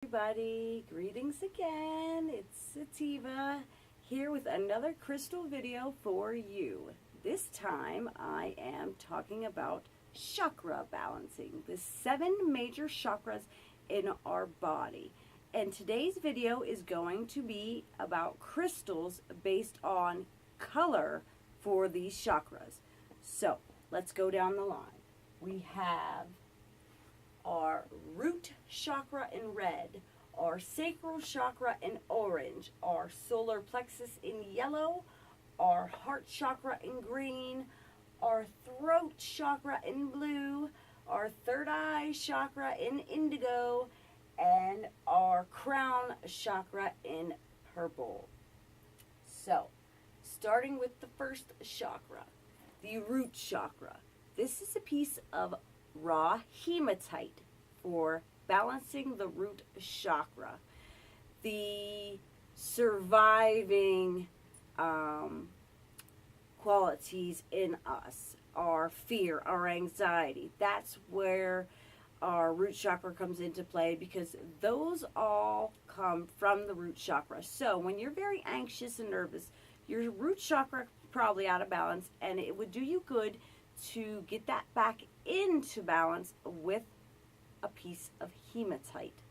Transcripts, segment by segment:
Everybody, greetings again. It's Sativa here with another crystal video for you. This time I am talking about chakra balancing, the 7 major chakras in our body. And today's video is going to be about crystals based on color for these chakras. So let's go down the line. We have our root chakra in red, our sacral chakra in orange, our solar plexus in yellow, our heart chakra in green, our throat chakra in blue, our third eye chakra in indigo, and our crown chakra in purple. So, starting with the first chakra, the root chakra. This is a piece of raw hematite for balancing the root chakra. The surviving qualities in us, our fear, our anxiety, that's where our root chakra comes into play, because those all come from the root chakra. So when you're very anxious and nervous, your root chakra is probably out of balance, and it would do you good to get that back into balance with a piece of hematite.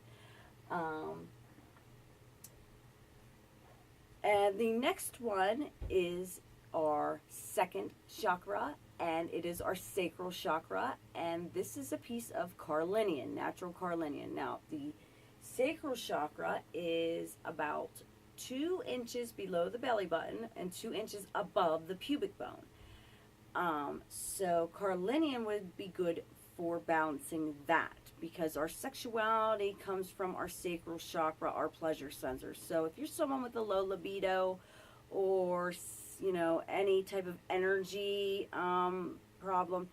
And the next one is our second chakra, and it is our sacral chakra, and this is a piece of carnelian, natural carnelian. Now, the sacral chakra is about 2 inches below the belly button and 2 inches above the pubic bone. So carnelian would be good for balancing that, because our sexuality comes from our sacral chakra, our pleasure sensor. So if you're someone with a low libido, or any type of energy problem,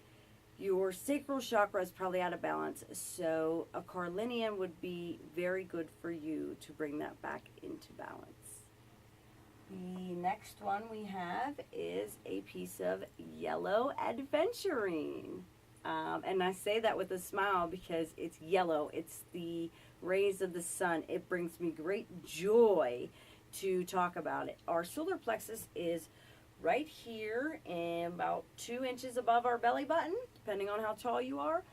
your sacral chakra is probably out of balance. So a carnelian would be very good for you to bring that back into balance. The next one we have is a piece of yellow adventurine. And I say that with a smile because it's yellow. It's the rays of the sun. It brings me great joy to talk about it. Our solar plexus is right here and about 2 inches above our belly button, depending on how tall you are.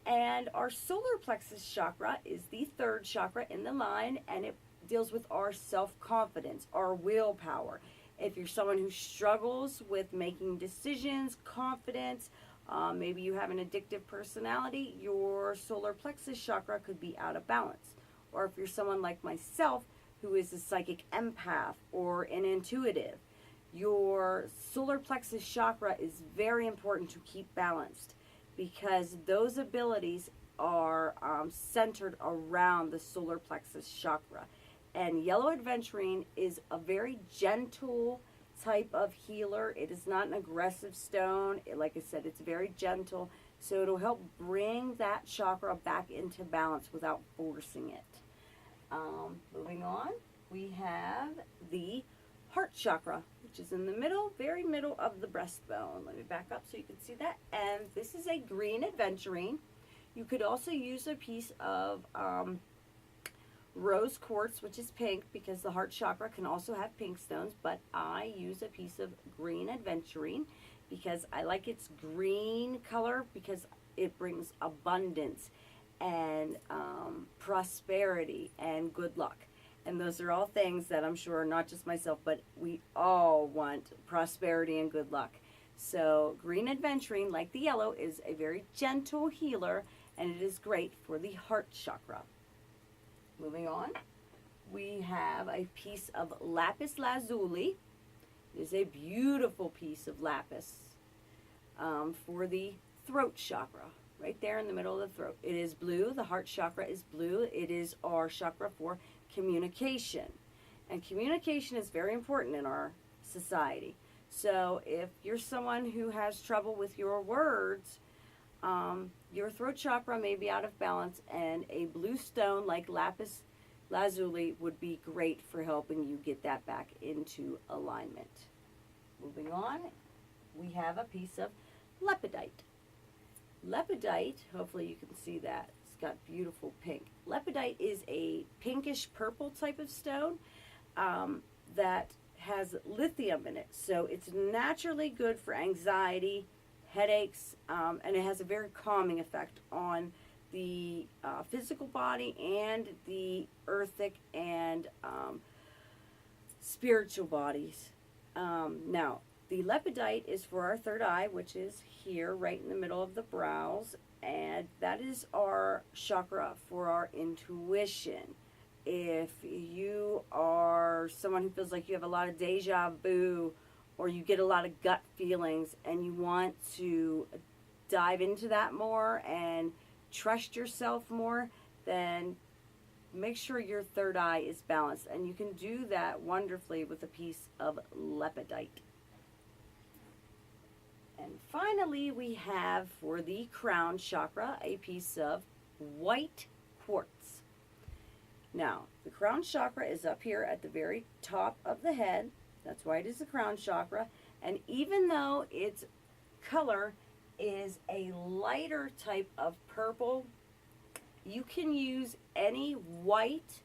And our solar plexus chakra is the 3rd chakra in the line, and it deals with our self-confidence, our willpower. If you're someone who struggles with making decisions, confidence, maybe you have an addictive personality, your solar plexus chakra could be out of balance. Or if you're someone like myself who is a psychic empath or an intuitive, your solar plexus chakra is very important to keep balanced, because those abilities are centered around the solar plexus chakra. And yellow adventurine is a very gentle type of healer. It is not an aggressive stone. Like I said, it's very gentle, so it'll help bring that chakra back into balance without forcing it. Moving on, we have the heart chakra, which is in the middle, very middle of the breastbone. Let me back up so you can see that. And this is a green adventurine. You could also use a piece of rose quartz, which is pink, because the heart chakra can also have pink stones, but I use a piece of green adventurine because I like its green color, because it brings abundance and prosperity and good luck. And those are all things that I'm sure, not just myself, but we all want prosperity and good luck. So green adventurine, like the yellow, is a very gentle healer, and it is great for the heart chakra. Moving on, we have a piece of lapis lazuli. It is a beautiful piece of lapis for the throat chakra, right there in the middle of the throat. It is blue. The heart chakra is blue. It is our chakra for communication. And communication is very important in our society. So if you're someone who has trouble with your words, your throat chakra may be out of balance, and a blue stone like lapis lazuli would be great for helping you get that back into alignment. Moving on, we have a piece of lepidite. Lepidite, hopefully you can see that. It's got beautiful pink. Lepidite is a pinkish purple type of stone that has lithium in it. So it's naturally good for anxiety, headaches, and it has a very calming effect on the physical body and the earthic and spiritual bodies. Now, the lepidite is for our third eye, which is here, right in the middle of the brows, and that is our chakra for our intuition. If you are someone who feels like you have a lot of deja vu, or you get a lot of gut feelings, and you want to dive into that more and trust yourself more, then make sure your third eye is balanced. And you can do that wonderfully with a piece of lepidite. And finally, we have for the crown chakra a piece of white quartz. Now, the crown chakra is up here at the very top of the head. That's why it is the crown chakra. And even though its color is a lighter type of purple, you can use any white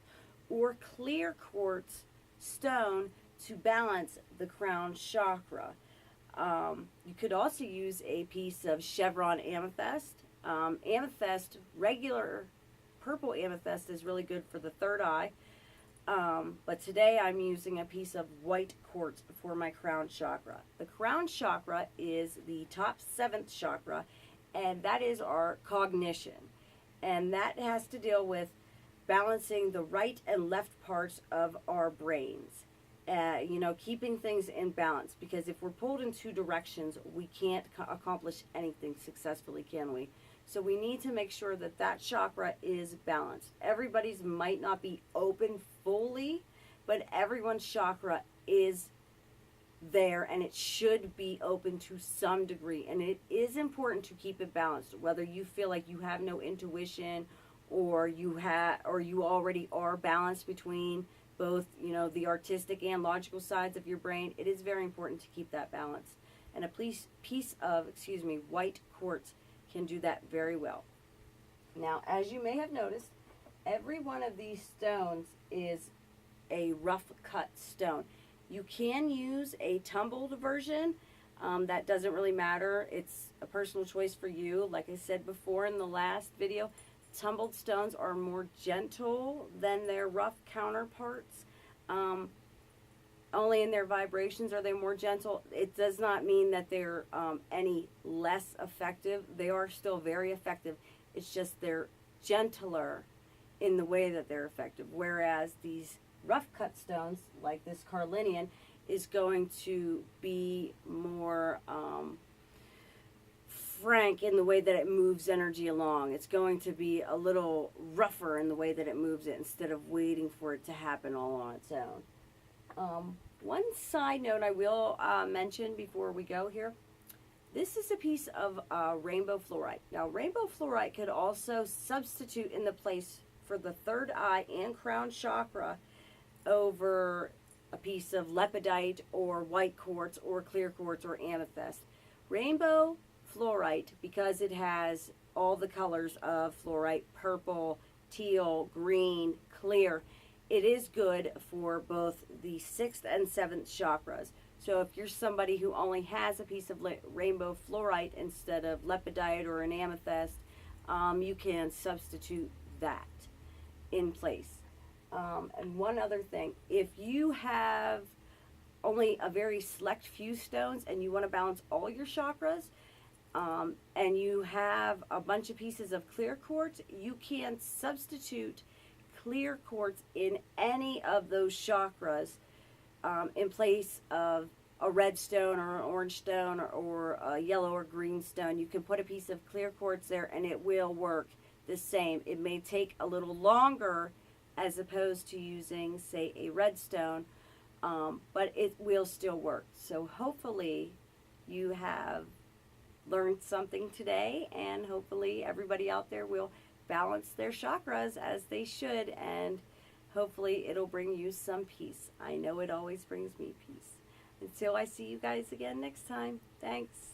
or clear quartz stone to balance the crown chakra. You could also use a piece of chevron amethyst. Amethyst, regular purple amethyst, is really good for the third eye. But today I'm using a piece of white quartz for my crown chakra. The crown chakra is the top 7th chakra, and that is our cognition. And that has to deal with balancing the right and left parts of our brains. Keeping things in balance, because if we're pulled in two directions, we can't accomplish anything successfully, can we? So we need to make sure that that chakra is balanced. Everybody's might not be open fully, but everyone's chakra is there, and it should be open to some degree. And it is important to keep it balanced, whether you feel like you have no intuition, or you already are balanced between both, the artistic and logical sides of your brain. It is very important to keep that balance. And a piece of, white quartz can do that very well. Now, as you may have noticed, every one of these stones is a rough cut stone. You can use a tumbled version. That doesn't really matter. It's a personal choice for you. Like I said before in the last video, tumbled stones are more gentle than their rough counterparts. Only in their vibrations are they more gentle. It does not mean that they're any less effective. They are still very effective. It's just they're gentler in the way that they're effective. Whereas these rough cut stones, like this carnelian, is going to be more frank in the way that it moves energy along. It's going to be a little rougher in the way that it moves it, instead of waiting for it to happen all on its own. One side note I will mention before we go here. This is a piece of rainbow fluorite. Now, rainbow fluorite could also substitute in the place for the third eye and crown chakra over a piece of lepidite or white quartz or clear quartz or amethyst. Rainbow fluorite, because it has all the colors of fluorite, purple, teal, green, clear, it is good for both the 6th and 7th chakras. So if you're somebody who only has a piece of rainbow fluorite instead of lepidite or an amethyst, you can substitute that in place. And one other thing, if you have only a very select few stones and you want to balance all your chakras, and you have a bunch of pieces of clear quartz, you can substitute clear quartz in any of those chakras in place of a red stone or an orange stone or a yellow or green stone. You can put a piece of clear quartz there and it will work the same. It may take a little longer as opposed to using, say, a red stone, but it will still work. So hopefully you have learned something today, and hopefully everybody out there will balance their chakras as they should, and hopefully it'll bring you some peace. I know it always brings me peace. Until I see you guys again next time, thanks.